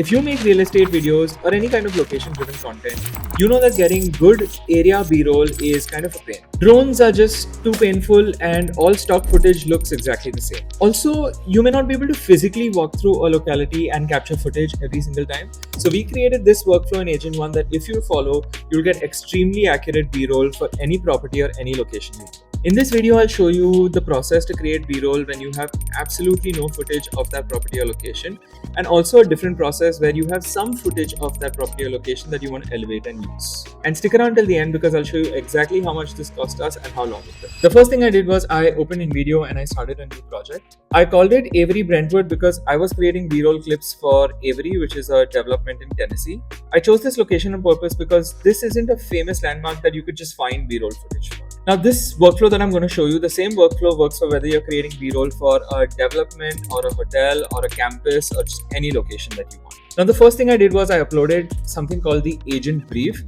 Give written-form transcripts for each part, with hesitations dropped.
If you make real estate videos or any kind of location driven content, you know that getting good area B-roll is kind of a pain. Drones are just too painful and all stock footage looks exactly the same. Also, you may not be able to physically walk through a locality and capture footage every single time. So we created this workflow in Agent 1 that if you follow, you'll get extremely accurate B-roll for any property or any location you go. In this video, I'll show you the process to create B-roll when you have absolutely no footage of that property or location, and also a different process where you have some footage of that property or location that you want to elevate and use. And stick around till the end because I'll show you exactly how much this cost us and how long it took. The first thing I did was I opened Invideo and I started a new project. I called it Avery Brentwood because I was creating B-roll clips for Avery, which is a development in Tennessee. I chose this location on purpose because this isn't a famous landmark that you could just find B-roll footage for. Now, this workflow that I'm going to show you, the same workflow works for whether you're creating B-roll for a development or a hotel or a campus or just any location that you want. Now, the first thing I did was I uploaded something called the agent brief.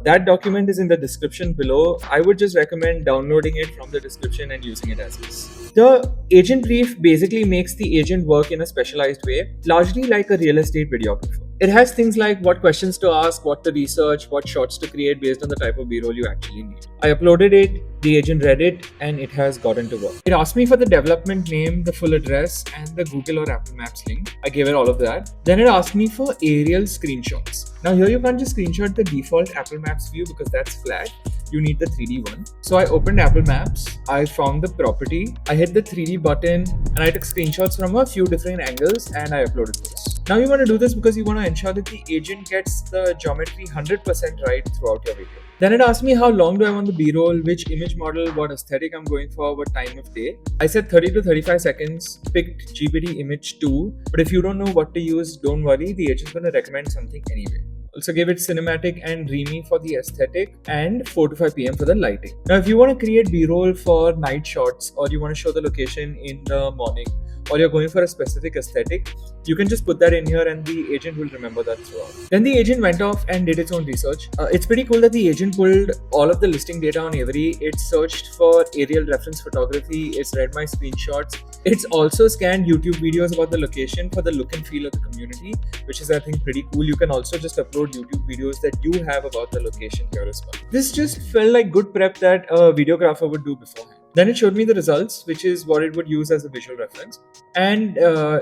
That document is in the description below. I would just recommend downloading it from the description and using it as is. The agent brief basically makes the agent work in a specialized way, largely like a real estate videographer. It has things like what questions to ask, what to research, what shots to create based on the type of B-roll you actually need. I uploaded it, the agent read it, and it has gotten to work. It asked me for the development name, the full address, and the Google or Apple Maps link. I gave it all of that. Then it asked me for aerial screenshots. Now here you can't just screenshot the default Apple Maps view because that's flat. You need the 3D one. So I opened Apple Maps, I found the property, I hit the 3D button, and I took screenshots from a few different angles and I uploaded those. Now you want to do this because you want to ensure that the agent gets the geometry 100% right throughout your video. Then it asked me how long do I want the B-roll, which image model, what aesthetic I'm going for, what time of day. I said 30 to 35 seconds, picked GPT image 2, but if you don't know what to use, don't worry, the agent's going to recommend something anyway. Also gave it cinematic and dreamy for the aesthetic and 4 to 5 p.m. for the lighting. Now if you want to create B-roll for night shots or you want to show the location in the morning, or you're going for a specific aesthetic, you can just put that in here and the agent will remember that throughout. Then the agent went off and did its own research. It's pretty cool that the agent pulled all of the listing data on Avery. It searched for aerial reference photography. It's read my screenshots. It's also scanned YouTube videos about the location for the look and feel of the community, which is I think pretty cool. You can also just upload YouTube videos that you have about the location here as well. This just felt like good prep that a videographer would do beforehand. Then it showed me the results, which is what it would use as a visual reference. And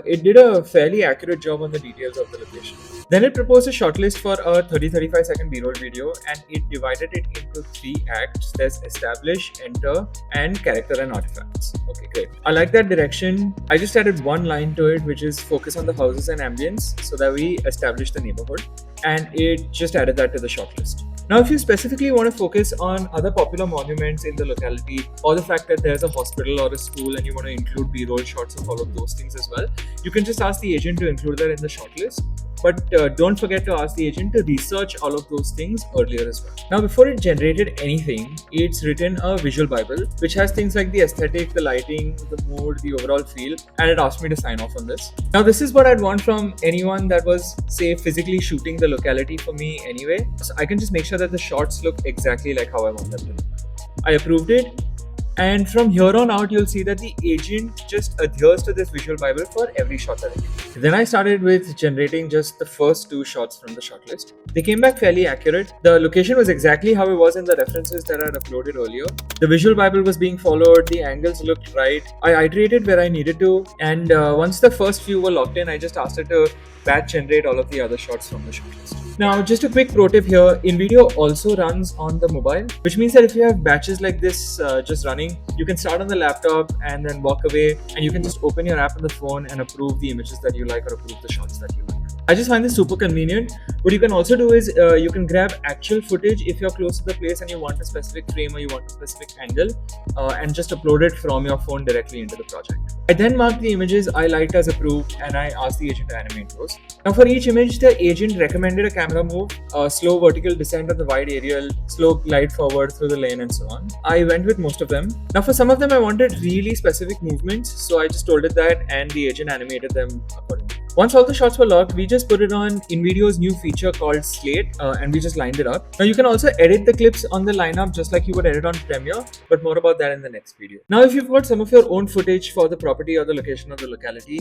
it did a fairly accurate job on the details of the location. Then it proposed a shortlist for a 30-35 second B-roll video and it divided it into 3 acts. There's establish, enter, and character and artifacts. Okay, great. I like that direction. I just added one line to it, which is focus on the houses and ambience so that we establish the neighborhood. And it just added that to the shortlist. Now, if you specifically want to focus on other popular monuments in the locality or the fact that there's a hospital or a school and you want to include B-roll shots of all of those things as well, you can just ask the agent to include that in the shortlist. But don't forget to ask the agent to research all of those things earlier as well. Now, before it generated anything, it's written a visual Bible, which has things like the aesthetic, the lighting, the mood, the overall feel, and it asked me to sign off on this. Now, this is what I'd want from anyone that was, say, physically shooting the locality for me anyway. So I can just make sure that the shots look exactly like how I want them to look. I approved it. And from here on out, you'll see that the agent just adheres to this visual Bible for every shot that I take. Then I started with generating just the first 2 shots from the shortlist. They came back fairly accurate. The location was exactly how it was in the references that I had uploaded earlier. The visual Bible was being followed. The angles looked right. I iterated where I needed to. And once the first few were locked in, I just asked it to batch generate all of the other shots from the shortlist. Now, just a quick pro tip here, Invideo also runs on the mobile, which means that if you have batches like this just running, you can start on the laptop and then walk away and you can just open your app on the phone and approve the images that you like or approve the shots that you like. I just find this super convenient. What you can also do is you can grab actual footage if you're close to the place and you want a specific frame or you want a specific angle and just upload it from your phone directly into the project. I then marked the images I liked as approved and I asked the agent to animate those. Now for each image, the agent recommended a camera move, a slow vertical descent on the wide aerial, slow glide forward through the lane and so on. I went with most of them. Now for some of them, I wanted really specific movements, so I just told it that and the agent animated them accordingly. Once all the shots were locked, we just put it on Invideo's new feature called Slate, and we just lined it up. Now you can also edit the clips on the lineup just like you would edit on Premiere, but more about that in the next video. Now if you've got some of your own footage for the property or the location or the locality,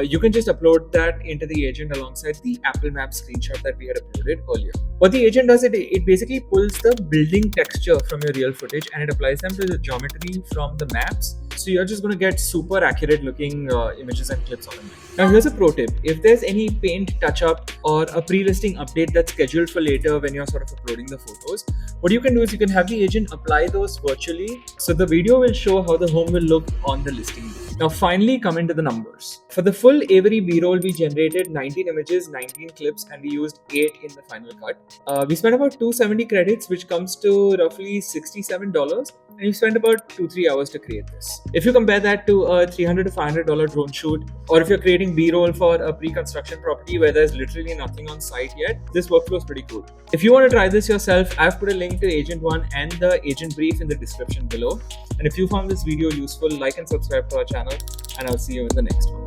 you can just upload that into the agent alongside the Apple Maps screenshot that we had uploaded earlier. What the agent does, it basically pulls the building texture from your real footage and it applies them to the geometry from the maps. So you're just going to get super accurate looking images and clips on them. Now here's a pro tip. If there's any paint touch up or a pre-listing update that's scheduled for later when you're sort of uploading the photos, what you can do is you can have the agent apply those virtually. So the video will show how the home will look on the listing day. Now finally come into the numbers. For the full Avery B-roll, we generated 19 images, 19 clips, and we used 8 in the final cut. We spent about 270 credits, which comes to roughly $67, and we spent about 2-3 hours to create this. If you compare that to a $300 to $500 drone shoot, or if you're creating B-roll for a pre-construction property where there's literally nothing on site yet, this workflow is pretty cool. If you want to try this yourself, I've put a link to Agent 1 and the agent brief in the description below. And if you found this video useful, like and subscribe to our channel, and I'll see you in the next one.